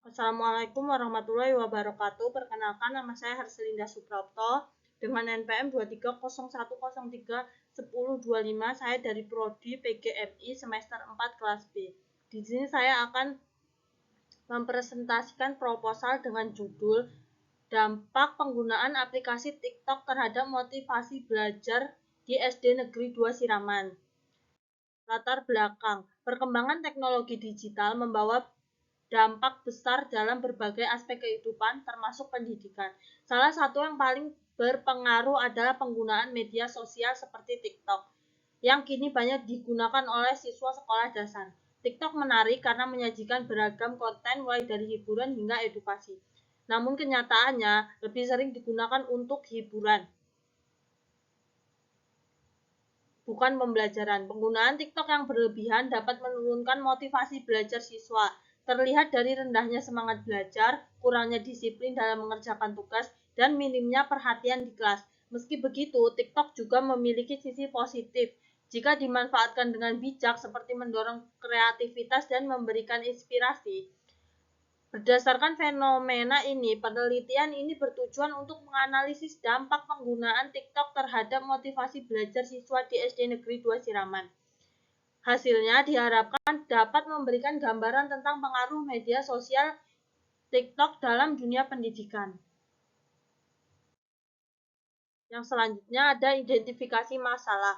Assalamualaikum warahmatullahi wabarakatuh. Perkenalkan, nama saya Herselinda Suprapto dengan NPM 2301031025. Saya dari Prodi PGMI semester 4 kelas B. Di sini saya akan mempresentasikan proposal dengan judul Dampak Penggunaan Aplikasi TikTok Terhadap Motivasi Belajar di SD Negeri 2 Siraman. Latar belakang, perkembangan teknologi digital membawa dampak besar dalam berbagai aspek kehidupan, termasuk pendidikan. Salah satu yang paling berpengaruh adalah penggunaan media sosial seperti TikTok, yang kini banyak digunakan oleh siswa sekolah dasar. TikTok menarik karena menyajikan beragam konten mulai dari hiburan hingga edukasi. Namun kenyataannya lebih sering digunakan untuk hiburan, bukan pembelajaran. Penggunaan TikTok yang berlebihan dapat menurunkan motivasi belajar siswa. Terlihat dari rendahnya semangat belajar, kurangnya disiplin dalam mengerjakan tugas, dan minimnya perhatian di kelas. Meski begitu, TikTok juga memiliki sisi positif jika dimanfaatkan dengan bijak, seperti mendorong kreativitas dan memberikan inspirasi. Berdasarkan fenomena ini, penelitian ini bertujuan untuk menganalisis dampak penggunaan TikTok terhadap motivasi belajar siswa di SD Negeri 2 Siraman. Hasilnya diharapkan dapat memberikan gambaran tentang pengaruh media sosial TikTok dalam dunia pendidikan. Yang selanjutnya ada identifikasi masalah.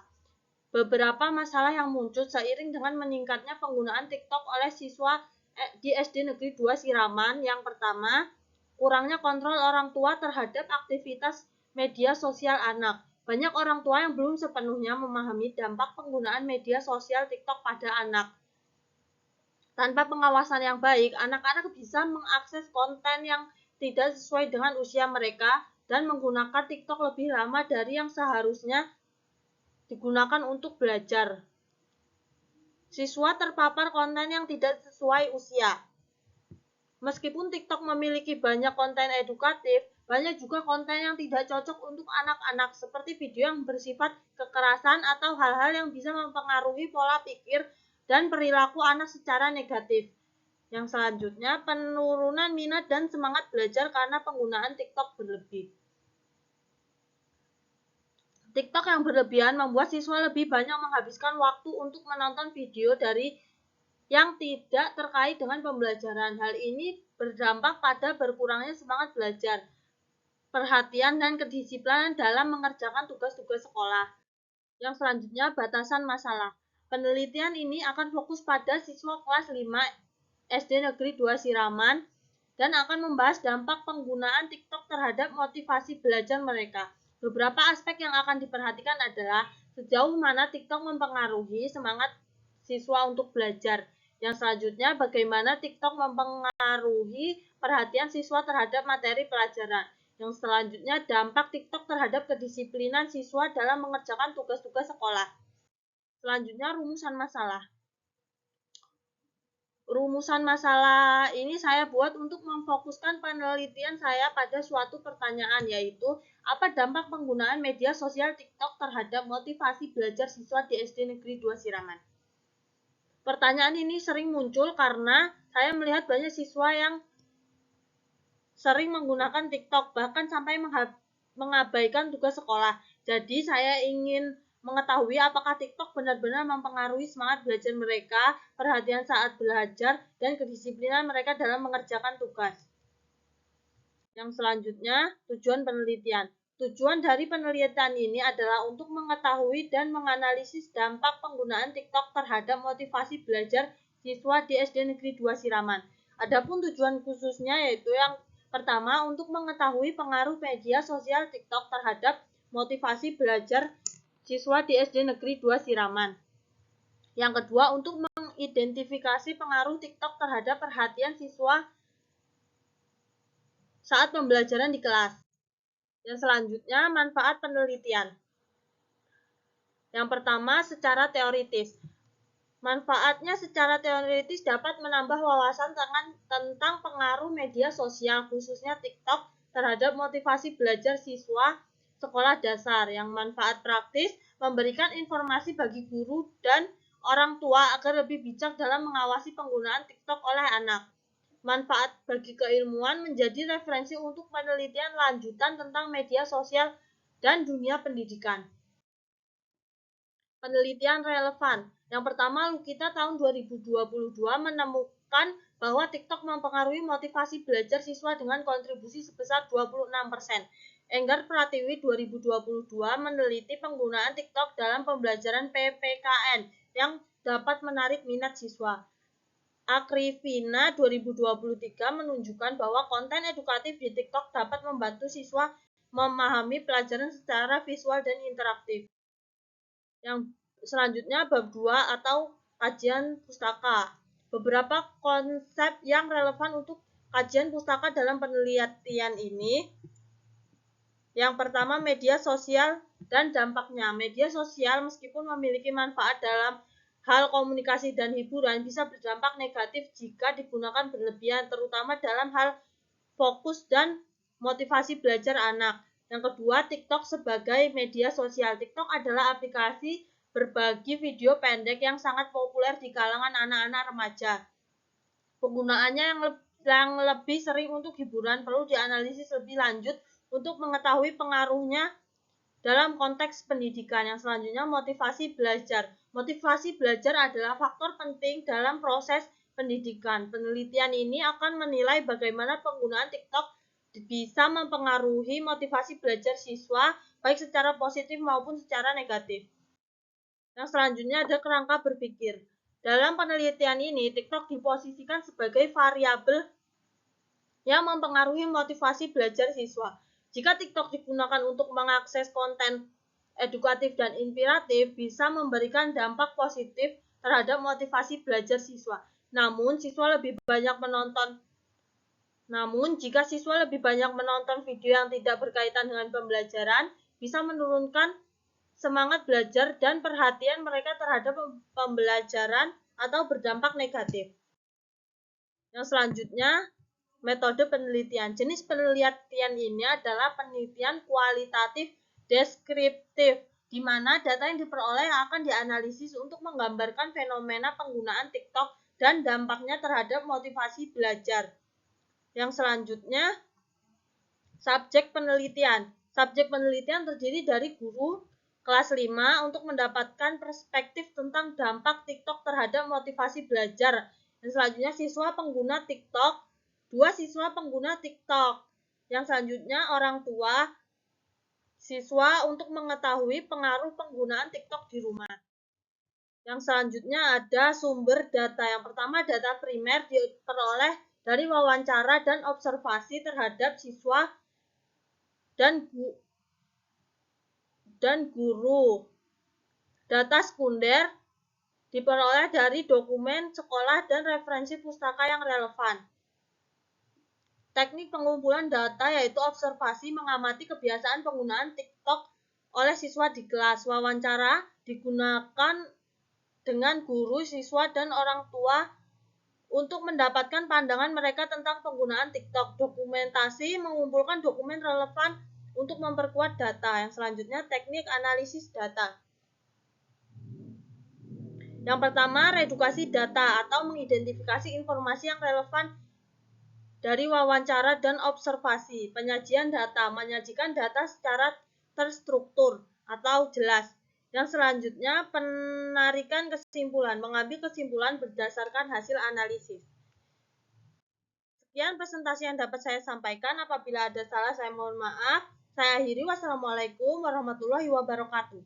Beberapa masalah yang muncul seiring dengan meningkatnya penggunaan TikTok oleh siswa di SD Negeri 2 Siraman. Yang pertama, kurangnya kontrol orang tua terhadap aktivitas media sosial anak. Banyak orang tua yang belum sepenuhnya memahami dampak penggunaan media sosial TikTok pada anak. Tanpa pengawasan yang baik, anak-anak bisa mengakses konten yang tidak sesuai dengan usia mereka dan menggunakan TikTok lebih lama dari yang seharusnya digunakan untuk belajar. Siswa terpapar konten yang tidak sesuai usia. Meskipun TikTok memiliki banyak konten edukatif, banyak juga konten yang tidak cocok untuk anak-anak, seperti video yang bersifat kekerasan atau hal-hal yang bisa mempengaruhi pola pikir dan perilaku anak secara negatif. Yang selanjutnya, penurunan minat dan semangat belajar karena penggunaan TikTok berlebih. TikTok yang berlebihan membuat siswa lebih banyak menghabiskan waktu untuk menonton video dari yang tidak terkait dengan pembelajaran. Hal ini berdampak pada berkurangnya semangat belajar, perhatian, dan kedisiplinan dalam mengerjakan tugas-tugas sekolah. Yang selanjutnya, batasan masalah. Penelitian ini akan fokus pada siswa kelas 5 SD Negeri 2 Siraman dan akan membahas dampak penggunaan TikTok terhadap motivasi belajar mereka. Beberapa aspek yang akan diperhatikan adalah sejauh mana TikTok mempengaruhi semangat siswa untuk belajar. Yang selanjutnya, bagaimana TikTok mempengaruhi perhatian siswa terhadap materi pelajaran. Yang selanjutnya, dampak TikTok terhadap kedisiplinan siswa dalam mengerjakan tugas-tugas sekolah. Selanjutnya, rumusan masalah. Rumusan masalah ini saya buat untuk memfokuskan penelitian saya pada suatu pertanyaan, yaitu apa dampak penggunaan media sosial TikTok terhadap motivasi belajar siswa di SD Negeri 2 Siraman. Pertanyaan ini sering muncul karena saya melihat banyak siswa yang sering menggunakan TikTok, bahkan sampai mengabaikan tugas sekolah. Jadi saya ingin mengetahui apakah TikTok benar-benar mempengaruhi semangat belajar mereka, perhatian saat belajar, dan kedisiplinan mereka dalam mengerjakan tugas. Yang selanjutnya, tujuan penelitian. Tujuan dari penelitian ini adalah untuk mengetahui dan menganalisis dampak penggunaan TikTok terhadap motivasi belajar siswa di SD Negeri 2 Siraman. Adapun tujuan khususnya yaitu yang pertama, untuk mengetahui pengaruh media sosial TikTok terhadap motivasi belajar siswa di SD Negeri 2 Siraman. Yang kedua, untuk mengidentifikasi pengaruh TikTok terhadap perhatian siswa saat pembelajaran di kelas. Yang selanjutnya, manfaat penelitian. Yang pertama, secara teoritis. Manfaatnya secara teoritis dapat menambah wawasan tentang pengaruh media sosial, khususnya TikTok, terhadap motivasi belajar siswa sekolah dasar. Yang manfaat praktis, memberikan informasi bagi guru dan orang tua agar lebih bijak dalam mengawasi penggunaan TikTok oleh anak. manfaat bagi keilmuan menjadi referensi untuk penelitian lanjutan tentang media sosial dan dunia pendidikan. Penelitian relevan. Yang pertama, Lukita tahun 2022 menemukan bahwa TikTok mempengaruhi motivasi belajar siswa dengan kontribusi sebesar 26%. Enggar Pratiwi 2022 meneliti penggunaan TikTok dalam pembelajaran PPKN yang dapat menarik minat siswa. Akrivina 2023 menunjukkan bahwa konten edukatif di TikTok dapat membantu siswa memahami pelajaran secara visual dan interaktif. Yang selanjutnya bab 2 atau kajian pustaka. Beberapa konsep yang relevan untuk kajian pustaka dalam penelitian ini. Yang pertama, media sosial dan dampaknya. Media sosial meskipun memiliki manfaat dalam hal komunikasi dan hiburan bisa berdampak negatif jika digunakan berlebihan, terutama dalam hal fokus dan motivasi belajar anak. Yang kedua, TikTok sebagai media sosial. TikTok adalah aplikasi berbagi video pendek yang sangat populer di kalangan anak-anak remaja. Penggunaannya yang lebih sering untuk hiburan perlu dianalisis lebih lanjut untuk mengetahui pengaruhnya dalam konteks pendidikan. Yang selanjutnya, motivasi belajar. Motivasi belajar adalah faktor penting dalam proses pendidikan. Penelitian ini akan menilai bagaimana penggunaan TikTok bisa mempengaruhi motivasi belajar siswa, baik secara positif maupun secara negatif. Yang selanjutnya ada kerangka berpikir. Dalam penelitian ini, TikTok diposisikan sebagai variabel yang mempengaruhi motivasi belajar siswa. Jika TikTok digunakan untuk mengakses konten edukatif dan inspiratif, bisa memberikan dampak positif terhadap motivasi belajar siswa. Namun, jika siswa lebih banyak menonton video yang tidak berkaitan dengan pembelajaran, bisa menurunkan semangat belajar dan perhatian mereka terhadap pembelajaran atau berdampak negatif. Yang selanjutnya, metode penelitian. Jenis penelitian ini adalah penelitian kualitatif deskriptif, di mana data yang diperoleh akan dianalisis untuk menggambarkan fenomena penggunaan TikTok dan dampaknya terhadap motivasi belajar. Yang selanjutnya, subjek penelitian. Subjek penelitian terdiri dari guru kelas 5 untuk mendapatkan perspektif tentang dampak TikTok terhadap motivasi belajar. Yang selanjutnya, siswa pengguna TikTok. 2 siswa pengguna TikTok. Yang selanjutnya, orang tua siswa untuk mengetahui pengaruh penggunaan TikTok di rumah. Yang selanjutnya ada sumber data. Yang pertama, data primer diperoleh dari wawancara dan observasi terhadap siswa dan guru. Data sekunder diperoleh dari dokumen sekolah dan referensi pustaka yang relevan. Teknik pengumpulan data yaitu observasi mengamati kebiasaan penggunaan TikTok oleh siswa di kelas. Wawancara digunakan dengan guru, siswa, dan orang tua untuk mendapatkan pandangan mereka tentang penggunaan TikTok. Dokumentasi mengumpulkan dokumen relevan untuk memperkuat data. Yang selanjutnya, teknik analisis data. Yang pertama, reedukasi data atau mengidentifikasi informasi yang relevan dari wawancara dan observasi. Penyajian data, menyajikan data secara terstruktur atau jelas. Yang selanjutnya, penarikan kesimpulan, mengambil kesimpulan berdasarkan hasil analisis. Sekian presentasi yang dapat saya sampaikan. Apabila ada salah, saya mohon maaf. Saya akhiri. Wassalamualaikum warahmatullahi wabarakatuh.